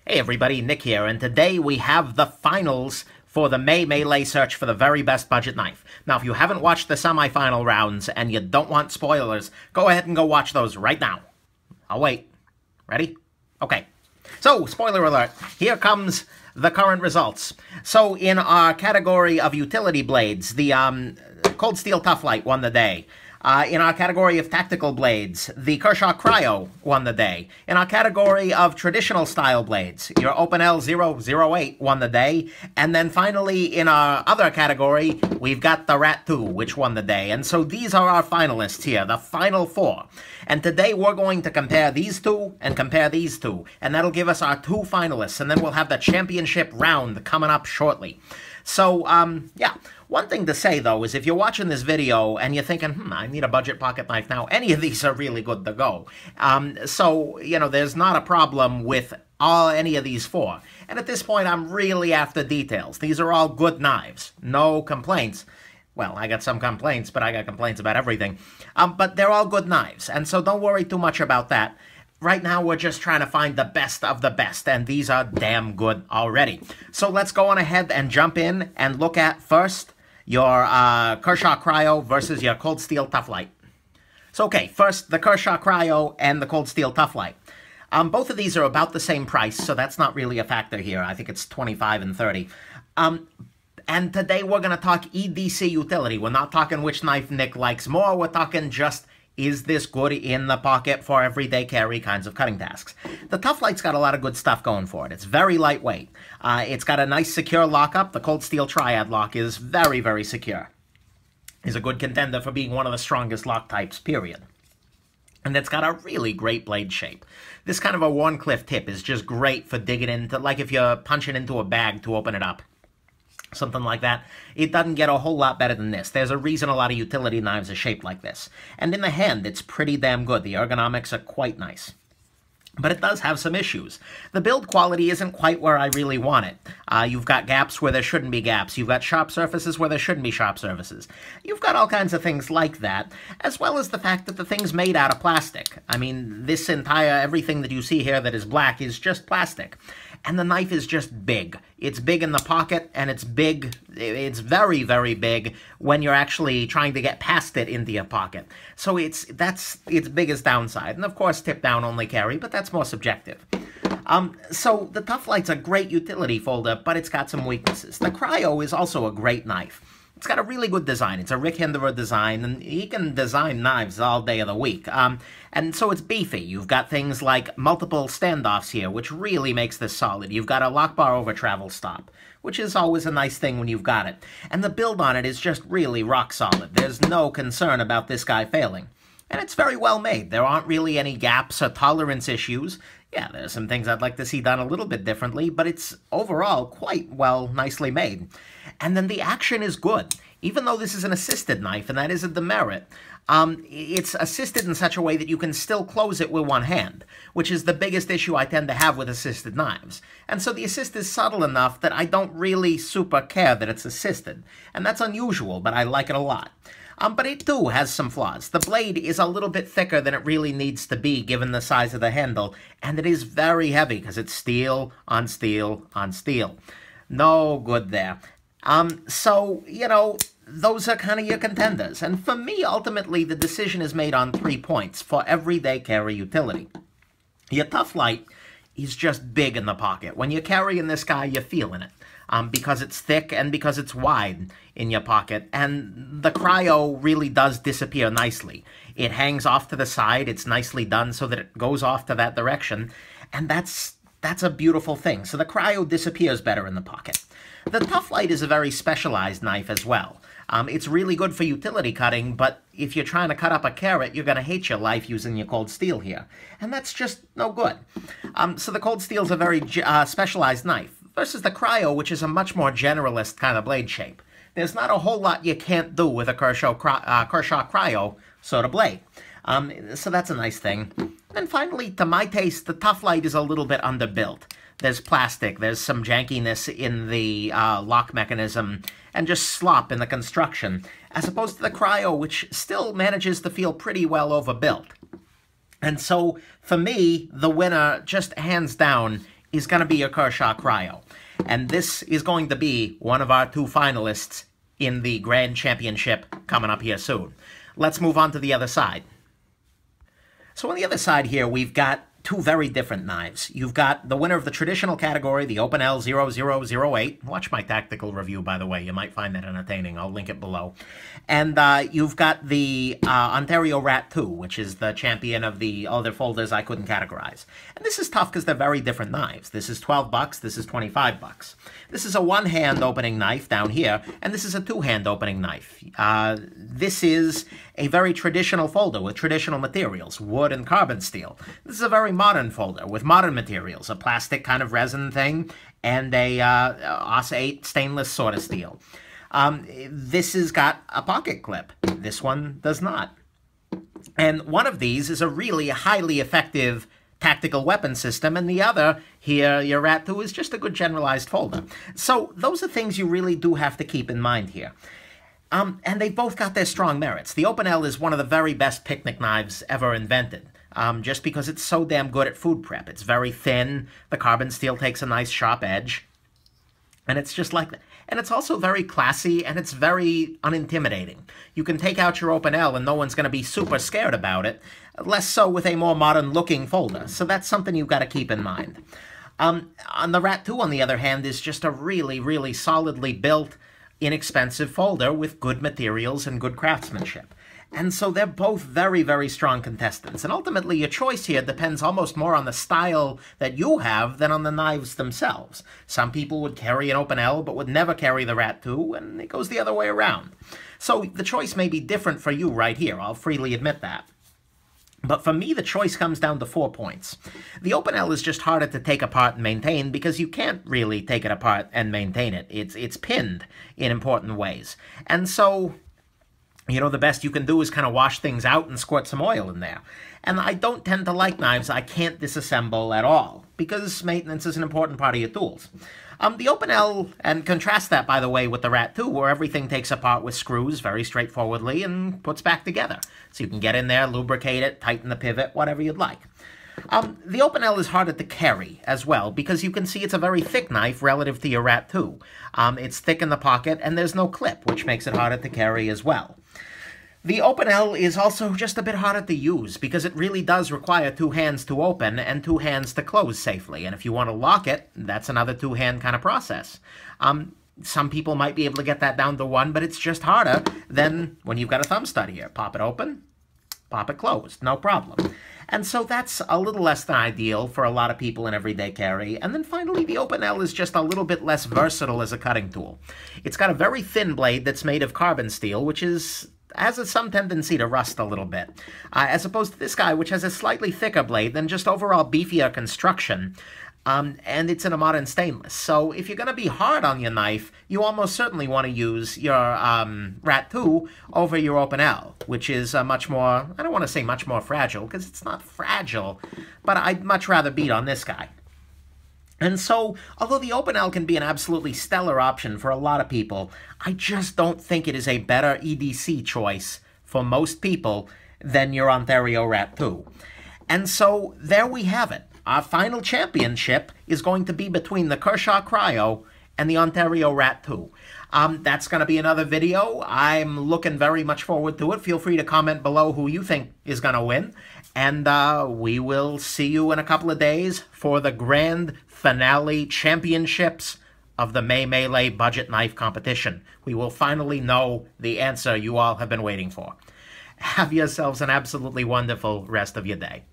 Hey everybody, Nick here, and today we have the finals for the May Melee search for the very best budget knife. Now, if you haven't watched the semifinal rounds and you don't want spoilers, go ahead and go watch those right now. I'll wait. Ready? Okay. So, spoiler alert, here comes the current results. So, in our category of utility blades, the Cold Steel Tough Light won the day. In our category of tactical blades, the Kershaw Cryo won the day. In our category of traditional style blades, your Open L008 won the day. And then finally, in our other category, we've got the Rat 2, which won the day. And so these are our finalists here, the final four. And today we're going to compare these two and compare these two. And that'll give us our two finalists. And then we'll have the championship round coming up shortly. So, yeah. One thing to say, though, is if you're watching this video and you're thinking, I need a budget pocket knife now, any of these are really good to go. So, you know, there's not a problem with any of these four. And at this point, I'm really after details. These are all good knives. No complaints. Well, I got some complaints, but I got complaints about everything. But they're all good knives, and so don't worry too much about that. Right now, we're just trying to find the best of the best, and these are damn good already. So let's go on ahead and jump in and look at first your Kershaw Cryo versus your Cold Steel Tough Light. So, okay, first, the Kershaw Cryo and the Cold Steel Tough Light. Both of these are about the same price, so that's not really a factor here. I think it's $25 and $30. And today we're going to talk EDC utility. We're not talking which knife Nick likes more. We're talking just, is this good in the pocket for everyday carry kinds of cutting tasks? The Tough Light's got a lot of good stuff going for it. It's very lightweight. It's got a nice secure lockup. The Cold Steel Triad lock is very, very secure. It's a good contender for being one of the strongest lock types, period. And it's got a really great blade shape. This kind of a Warncliffe tip is just great for digging into, like if you're punching into a bag to open it up. Something like that. It doesn't get a whole lot better than this. There's a reason a lot of utility knives are shaped like this. And in the hand, it's pretty damn good. The ergonomics are quite nice. But it does have some issues. The build quality isn't quite where I really want it. You've got gaps where there shouldn't be gaps. You've got sharp surfaces where there shouldn't be sharp surfaces. You've got all kinds of things like that, as well as the fact that the thing's made out of plastic. I mean, this everything that you see here that is black is just plastic. And the knife is just big. It's big in the pocket, and it's big, it's very, very big when you're actually trying to get past it into your pocket. So that's its biggest downside. And of course, tip down only carry, but that's more subjective. So the Tough Light's a great utility folder, but it's got some weaknesses. The Cryo is also a great knife. It's got a really good design. It's a Rick Hinderer design, and he can design knives all day of the week. And so it's beefy. You've got things like multiple standoffs here, which really makes this solid. You've got a lock bar over travel stop, which is always a nice thing when you've got it. And the build on it is just really rock solid. There's no concern about this guy failing. And it's very well made. There aren't really any gaps or tolerance issues. Yeah, there's some things I'd like to see done a little bit differently, but it's overall quite well, nicely made. And then the action is good. Even though this is an assisted knife, and that is a demerit, it's assisted in such a way that you can still close it with one hand, which is the biggest issue I tend to have with assisted knives. And so the assist is subtle enough that I don't really super care that it's assisted. And that's unusual, but I like it a lot. But it, too, has some flaws. The blade is a little bit thicker than it really needs to be, given the size of the handle, and it is very heavy, because it's steel on steel on steel. No good there. So, you know, those are kind of your contenders. And for me, ultimately, the decision is made on 3 points for everyday carry utility. Your Tough Light is just big in the pocket. When you're carrying this guy, you're feeling it. Because it's thick and because it's wide in your pocket. And the Cryo really does disappear nicely. It hangs off to the side. It's nicely done so that it goes off to that direction. And that's a beautiful thing. So the Cryo disappears better in the pocket. The Tough Light is a very specialized knife as well. It's really good for utility cutting, but if you're trying to cut up a carrot, you're going to hate your life using your Cold Steel here. And that's just no good. So the Cold Steel's a very specialized knife, versus the Cryo, which is a much more generalist kind of blade shape. There's not a whole lot you can't do with a Kershaw Cryo sort of blade. So that's a nice thing. And finally, to my taste, the Tough Light is a little bit underbuilt. There's plastic, there's some jankiness in the lock mechanism, and just slop in the construction, as opposed to the Cryo, which still manages to feel pretty well overbuilt. And so, for me, the winner, just hands down, is going to be your Kershaw Cryo. And this is going to be one of our 2 finalists in the Grand Championship coming up here soon. Let's move on to the other side. So on the other side here, we've got 2 very different knives. You've got the winner of the traditional category, the Open L 0008. Watch my tactical review, by the way. You might find that entertaining. I'll link it below. And you've got the Ontario Rat 2, which is the champion of the other folders I couldn't categorize. And this is tough because they're very different knives. This is $12, this is $25. This is a 1-hand opening knife down here, and this is a 2-hand opening knife. This is a very traditional folder with traditional materials, wood and carbon steel. This is a very modern folder with modern materials, a plastic kind of resin thing, and a OS 8 stainless sort of steel. This has got a pocket clip. This one does not. And one of these is a really highly effective tactical weapon system, and the other, here, your Rat 2, is just a good generalized folder. So those are things you really do have to keep in mind here. And they've both got their strong merits. The Open L is one of the very best picnic knives ever invented, just because it's so damn good at food prep. It's very thin, the carbon steel takes a nice sharp edge, and it's just like that. And it's also very classy, and it's very unintimidating. You can take out your Open L, and no one's going to be super scared about it, less so with a more modern-looking folder. So that's something you've got to keep in mind. On the Rat 2, on the other hand, is just a really, really solidly built, inexpensive folder with good materials and good craftsmanship. And so they're both very, very strong contestants. And ultimately, your choice here depends almost more on the style that you have than on the knives themselves. Some people would carry an Open L, but would never carry the Rat 2, and it goes the other way around. So the choice may be different for you right here. I'll freely admit that. But for me, the choice comes down to 4 points. The Open L is just harder to take apart and maintain because you can't really take it apart and maintain it. It's pinned in important ways. And so, you know, the best you can do is kind of wash things out and squirt some oil in there. And I don't tend to like knives I can't disassemble at all, because maintenance is an important part of your tools. The Open L, and contrast that, by the way, with the Rat 2, where everything takes apart with screws very straightforwardly and puts back together. So you can get in there, lubricate it, tighten the pivot, whatever you'd like. The Open L is harder to carry as well, because you can see it's a very thick knife relative to your Rat 2. It's thick in the pocket, and there's no clip, which makes it harder to carry as well. The Open L is also just a bit harder to use because it really does require 2 hands to open and 2 hands to close safely. And if you want to lock it, that's another 2-hand kind of process. Some people might be able to get that down to 1, but it's just harder than when you've got a thumb stud here. Pop it open, pop it closed, no problem. And so that's a little less than ideal for a lot of people in everyday carry. And then finally, the Open L is just a little bit less versatile as a cutting tool. It's got a very thin blade that's made of carbon steel, which has some tendency to rust a little bit, as opposed to this guy, which has a slightly thicker blade than just overall beefier construction, and it's in a modern stainless. So if you're going to be hard on your knife, you almost certainly want to use your Rat 2 over your Open L, which is much more, I don't want to say much more fragile, because it's not fragile, but I'd much rather beat on this guy. And so, although the Open L can be an absolutely stellar option for a lot of people, I just don't think it is a better EDC choice for most people than your Ontario Rat 2. And so, there we have it. Our final championship is going to be between the Kershaw Cryo and the Ontario Rat 2. That's going to be another video. I'm looking very much forward to it. Feel free to comment below who you think is going to win. And we will see you in a couple of days for the grand finale championships of the May Melee Budget Knife Competition. We will finally know the answer you all have been waiting for. Have yourselves an absolutely wonderful rest of your day.